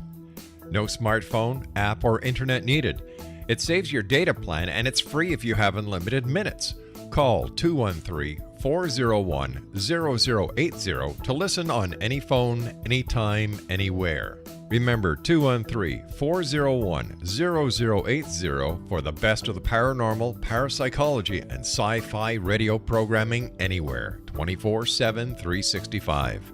No smartphone, app, or internet needed. It saves your data plan, and it's free if you have unlimited minutes. Call 213-401-0080 to listen on any phone, anytime, anywhere. Remember 213-401-0080 for the best of the paranormal, parapsychology, and sci-fi radio programming anywhere, 24/7, 365.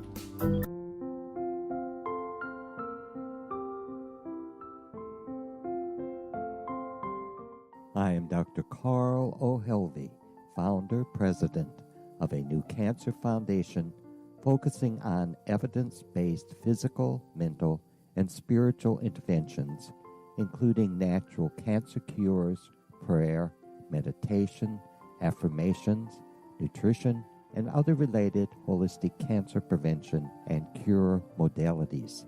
I am Dr. Carl O. Helvey, founder, president of a new cancer foundation focusing on evidence-based physical, mental, and spiritual interventions, including natural cancer cures, prayer, meditation, affirmations, nutrition, and other related holistic cancer prevention and cure modalities.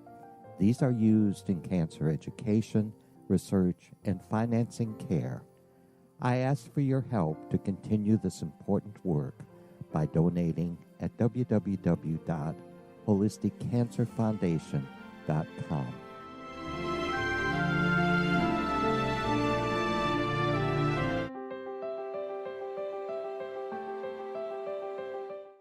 These are used in cancer education, research, and financing care. I ask for your help to continue this important work by donating at www.holisticcancerfoundation.com.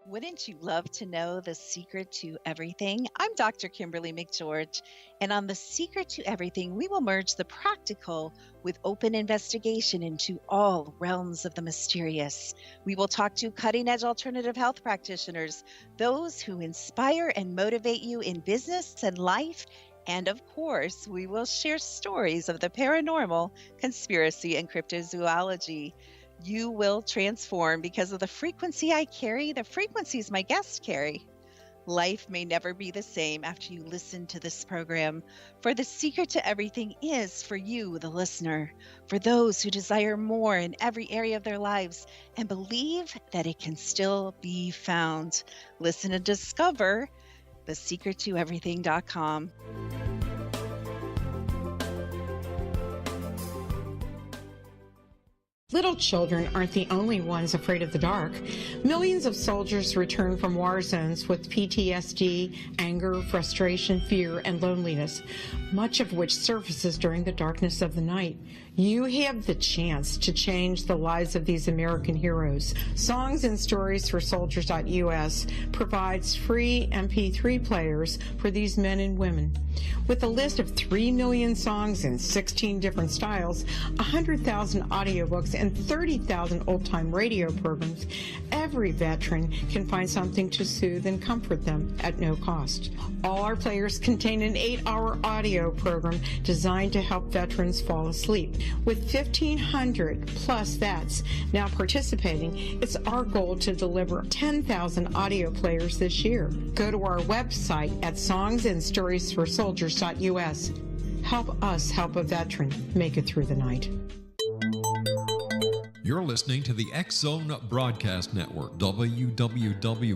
Wouldn't you love to know the secret to everything? I'm Dr. Kimberly McGeorge, and on The Secret to Everything, we will merge the practical with open investigation into all realms of the mysterious. We will talk to cutting-edge alternative health practitioners, those who inspire and motivate you in business and life, and of course, we will share stories of the paranormal, conspiracy, and cryptozoology. You will transform because of the frequency I carry, the frequencies my guests carry. Life may never be the same after you listen to this program, for the secret to everything is for you, the listener, for those who desire more in every area of their lives and believe that it can still be found. Listen and discover thesecrettoeverything.com. Little children aren't the only ones afraid of the dark. Millions of soldiers return from war zones with PTSD, anger, frustration, fear, and loneliness, much of which surfaces during the darkness of the night. You have the chance to change the lives of these American heroes. Songs and Stories for Soldiers.us provides free MP3 players for these men and women. With a list of 3 million songs in 16 different styles, 100,000 audiobooks, and 30,000 old-time radio programs, every veteran can find something to soothe and comfort them at no cost. All our players contain an 8-hour audio program designed to help veterans fall asleep. With 1,500 plus vets now participating, it's our goal to deliver 10,000 audio players this year. Go to our website at songsandstoriesforsoldiers.us. Help us help a veteran make it through the night. You're listening to the X Zone Broadcast Network, www.xzbn.net.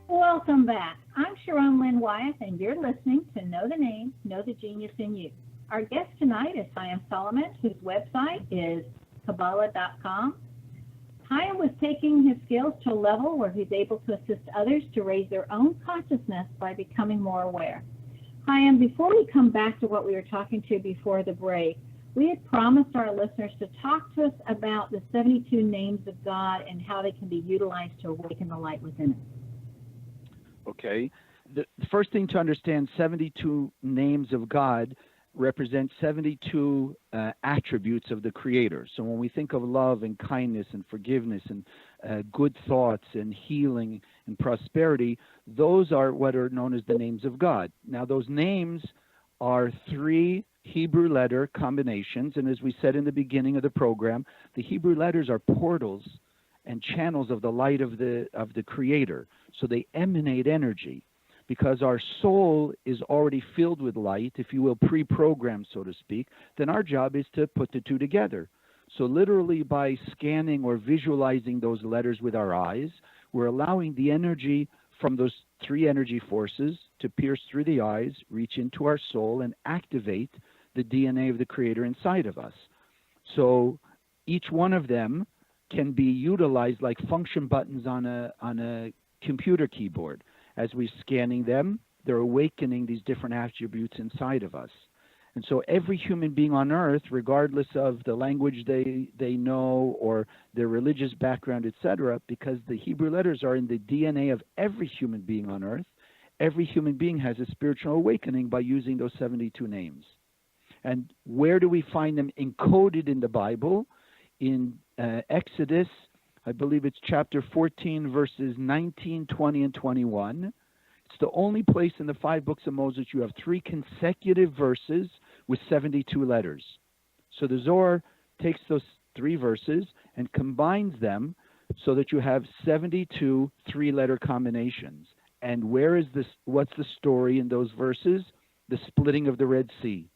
Welcome back. I'm Sharon Lynn Wyeth, and you're listening to Know the Name, Know the Genius in You. Our guest tonight is Chaim Solomon, whose website is Kabbalah.com. Chaim was taking his skills to a level where he's able to assist others to raise their own consciousness by becoming more aware. Chaim, before we come back to what we were talking to before the break, we had promised our listeners to talk to us about the 72 names of God and how they can be utilized to awaken the light within us. Okay. The first thing to understand, 72 names of God represent 72 attributes of the Creator. So when we think of love and kindness and forgiveness and good thoughts and healing and prosperity, those are what are known as the names of God. Now, those names are 3 Hebrew letter combinations, and as we said in the beginning of the program, the Hebrew letters are portals and channels of the light of the Creator. So they emanate energy. Because our soul is already filled with light, if you will, pre-programmed, so to speak, then our job is to put the two together. So literally by scanning or visualizing those letters with our eyes, we're allowing the energy from those 3 energy forces to pierce through the eyes, reach into our soul, and activate the DNA of the Creator inside of us. So each one of them can be utilized like function buttons on a computer keyboard. As we're scanning them, they're awakening these different attributes inside of us. And so every human being on earth, regardless of the language they know or their religious background, etc., because the Hebrew letters are in the DNA of every human being on earth, every human being has a spiritual awakening by using those 72 names. And where do we find them encoded in the Bible? In Exodus, I believe it's chapter 14, verses 19, 20, and 21. It It's the only place in the 5 books of Moses you have 3 consecutive verses with 72 letters. So the Zohar takes those 3 verses and combines them so that you have 72 3-letter combinations. And where is this? What's the story in those verses? The splitting of the Red Sea.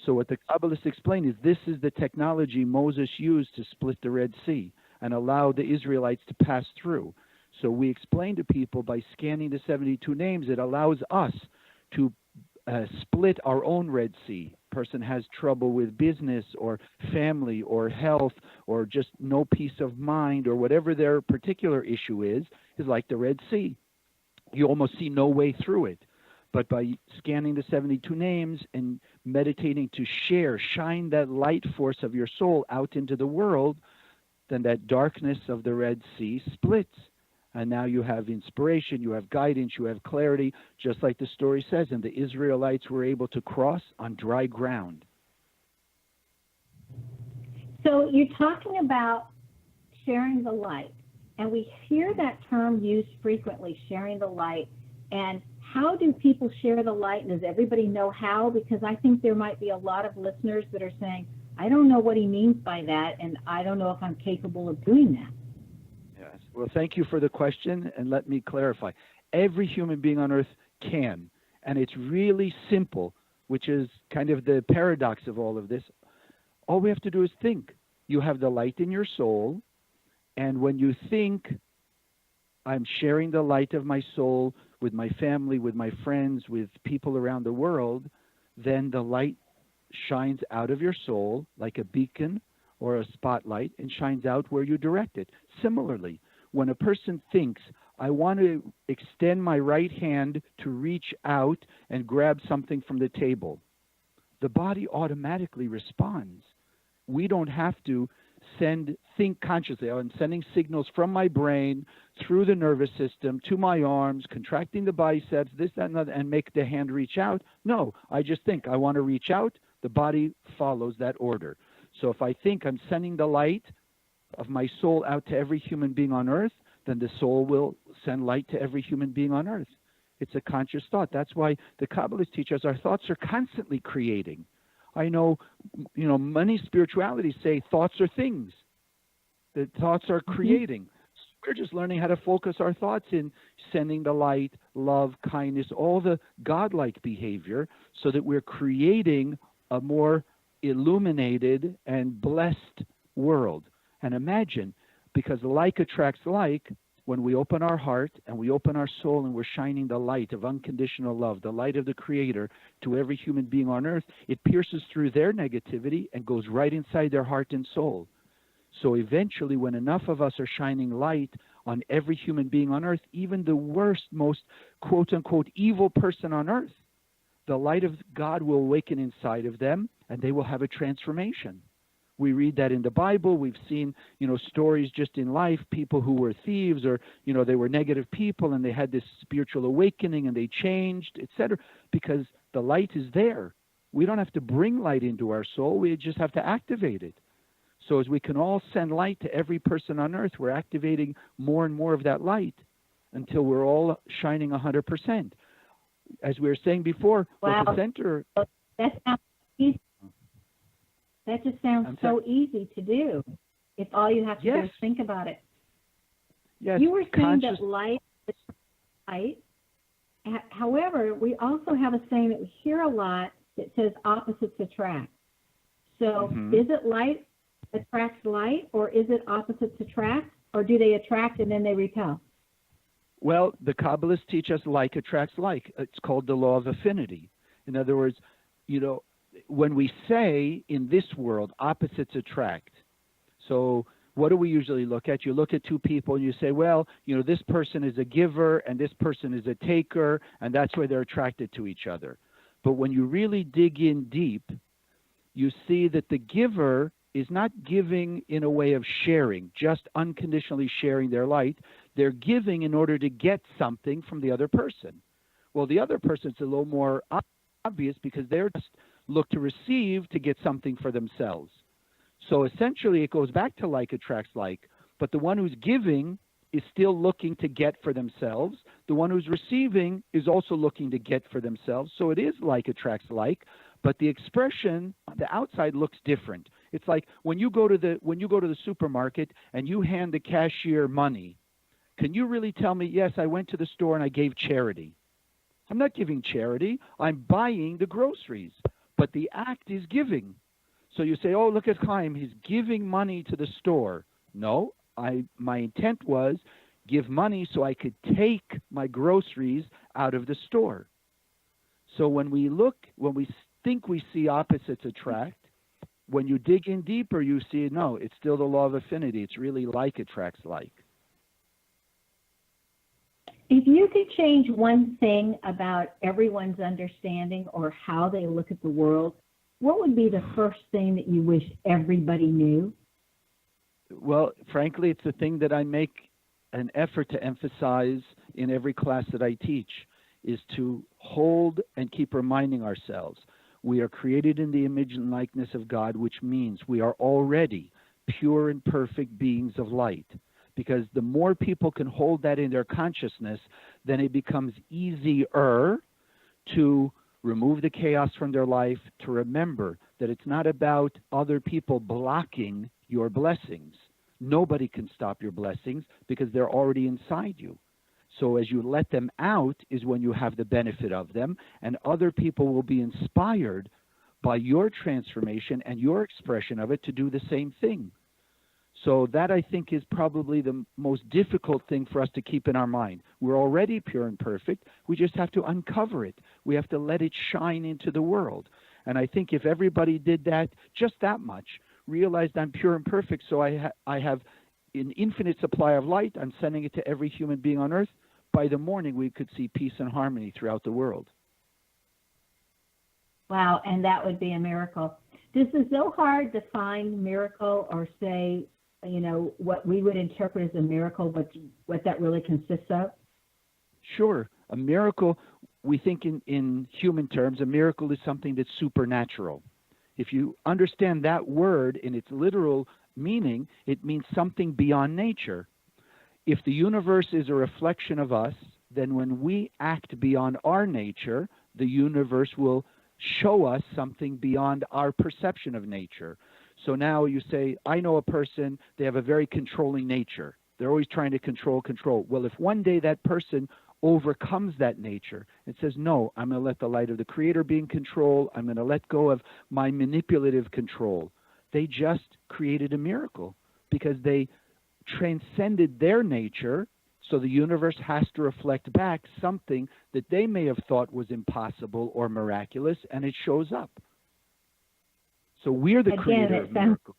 So what the Kabbalists explain is this is the technology Moses used to split the Red Sea and allow the Israelites to pass through. So we explain to people by scanning the 72 names, it allows us to split our own Red Sea. Person has trouble with business or family or health or just no peace of mind or whatever their particular issue is like the Red Sea. You almost see no way through it. But by scanning the 72 names and meditating to shine that light force of your soul out into the world, then that darkness of the Red Sea splits. And now you have inspiration, you have guidance, you have clarity, just like the story says, and the Israelites were able to cross on dry ground. So you're talking about sharing the light, and we hear that term used frequently, sharing the light. And how do people share the light, and does everybody know how? Because I think there might be a lot of listeners that are saying, I don't know what he means by that, and I don't know if I'm capable of doing that. Yes. Well, thank you for the question, and let me clarify. Every human being on earth can, and it's really simple, which is kind of the paradox of all of this. All we have to do is think. You have the light in your soul, and when you think, I'm sharing the light of my soul with my family, with my friends, with people around the world, then the light shines out of your soul like a beacon or a spotlight and shines out where you direct it. Similarly, when a person thinks, I want to extend my right hand to reach out and grab something from the table, the body automatically responds. We don't have to think consciously. I'm sending signals from my brain through the nervous system to my arms, contracting the biceps, this, that, and other, and make the hand reach out. No, I just think I want to reach out. The body follows that order. So if I think I'm sending the light of my soul out to every human being on earth, then the soul will send light to every human being on earth. It's a conscious thought. That's why the Kabbalists teach us our thoughts are constantly creating. I know, many spiritualities say thoughts are things. The thoughts are creating. We're just learning how to focus our thoughts in sending the light, love, kindness, all the godlike behavior, so that we're creating a more illuminated and blessed world. And imagine, because like attracts like, when we open our heart and we open our soul and we're shining the light of unconditional love, the light of the Creator to every human being on earth, it pierces through their negativity and goes right inside their heart and soul. So eventually, when enough of us are shining light on every human being on earth, even the worst, most quote-unquote evil person on earth, the light of God will awaken inside of them and they will have a transformation. We read that in the Bible. We've seen, stories just in life, people who were thieves or, they were negative people and they had this spiritual awakening and they changed, etc., because the light is there. We don't have to bring light into our soul. We just have to activate it. So as we can all send light to every person on earth, we're activating more and more of that light until we're all shining 100%. As we were saying before, wow. Boca Center... That sounds easy. That just sounds so easy to do. If all you have to do is think about it. Yes. You were saying that light is light. However, we also have a saying that we hear a lot that says opposites attract. So is it light attracts light, or is it opposites attract, or do they attract and then they repel? Well, the Kabbalists teach us like attracts like. It's called the law of affinity. In other words, when we say in this world, opposites attract. So what do we usually look at? You look at two people and you say, well, this person is a giver and this person is a taker, and that's why they're attracted to each other. But when you really dig in deep, you see that the giver is not giving in a way of sharing, just unconditionally sharing their light. They're giving in order to get something from the other person. Well, the other person's a little more obvious because they're just look to receive to get something for themselves. So essentially it goes back to like attracts like, but the one who's giving is still looking to get for themselves. The one who's receiving is also looking to get for themselves. So it is like attracts like, but the expression, the outside looks different. It's like when you go to the supermarket and you hand the cashier money, can you really tell me, yes, I went to the store and I gave charity? I'm not giving charity. I'm buying the groceries, but the act is giving. So you say, oh, look at Chaim, he's giving money to the store. No, my intent was give money so I could take my groceries out of the store. So when we think we see opposites attract, when you dig in deeper, you see, no, it's still the law of affinity. It's really like attracts like. If you could change one thing about everyone's understanding or how they look at the world, what would be the first thing that you wish everybody knew? Well, frankly, it's the thing that I make an effort to emphasize in every class that I teach, is to hold and keep reminding ourselves we are created in the image and likeness of God, which means we are already pure and perfect beings of light. Because the more people can hold that in their consciousness, then it becomes easier to remove the chaos from their life, to remember that it's not about other people blocking your blessings. Nobody can stop your blessings because they're already inside you. So as you let them out is when you have the benefit of them, and other people will be inspired by your transformation and your expression of it to do the same thing. So that, I think, is probably the most difficult thing for us to keep in our mind. We're already pure and perfect. We just have to uncover it. We have to let it shine into the world. And I think if everybody did that, just that much, realized I'm pure and perfect, so I have an infinite supply of light, I'm sending it to every human being on earth, by the morning we could see peace and harmony throughout the world. Wow, and that would be a miracle. Does the Zohar define miracle or say, what we would interpret as a miracle, what that really consists of? Sure. A miracle, we think in human terms, a miracle is something that's supernatural. If you understand that word in its literal meaning, it means something beyond nature. If the universe is a reflection of us, then when we act beyond our nature, the universe will show us something beyond our perception of nature. So now you say, I know a person, they have a very controlling nature. They're always trying to control. Well, if one day that person overcomes that nature and says, no, I'm going to let the light of the Creator be in control, I'm going to let go of my manipulative control, they just created a miracle because they transcended their nature. So the universe has to reflect back something that they may have thought was impossible or miraculous, and it shows up. So we're the creator of miracles.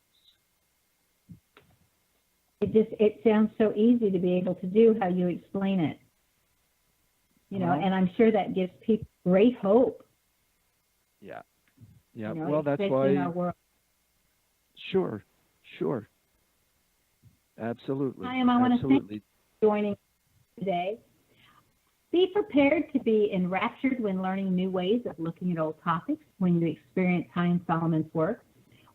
It sounds so easy to be able to do how you explain it. And I'm sure that gives people great hope. Yeah. Well, that's why. In our world. Sure. Absolutely. Chaim, I want to thank you for joining today. Be prepared to be enraptured when learning new ways of looking at old topics when you experience Chaim Solomon's work.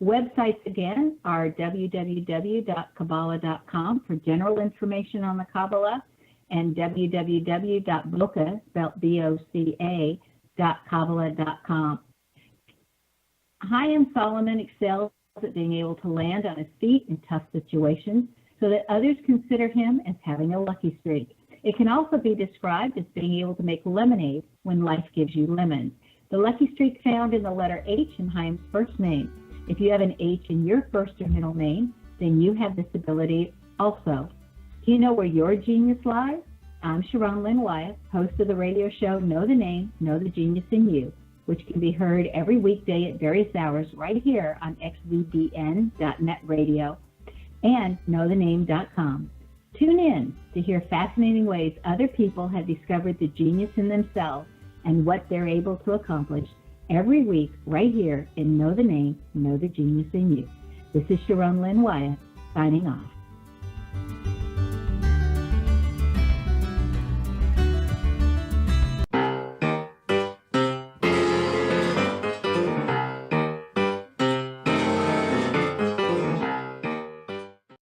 Websites, again, are www.kabbalah.com for general information on the Kabbalah and www.boca, spelled BOCA.kabbalah.com. Chaim Solomon excels at being able to land on his feet in tough situations so that others consider him as having a lucky streak. It can also be described as being able to make lemonade when life gives you lemons. The lucky streak found in the letter H in Chaim's first name. If you have an H in your first or middle name, then you have this ability also. Do you know where your genius lies? I'm Sharon Lynn Wyeth, host of the radio show Know the Name, Know the Genius in You, which can be heard every weekday at various hours right here on xvbn.net radio and knowthename.com. Tune in to hear fascinating ways other people have discovered the genius in themselves and what they're able to accomplish every week right here in Know the Name, Know the Genius in You. This is Sharon Lynn Wyeth signing off.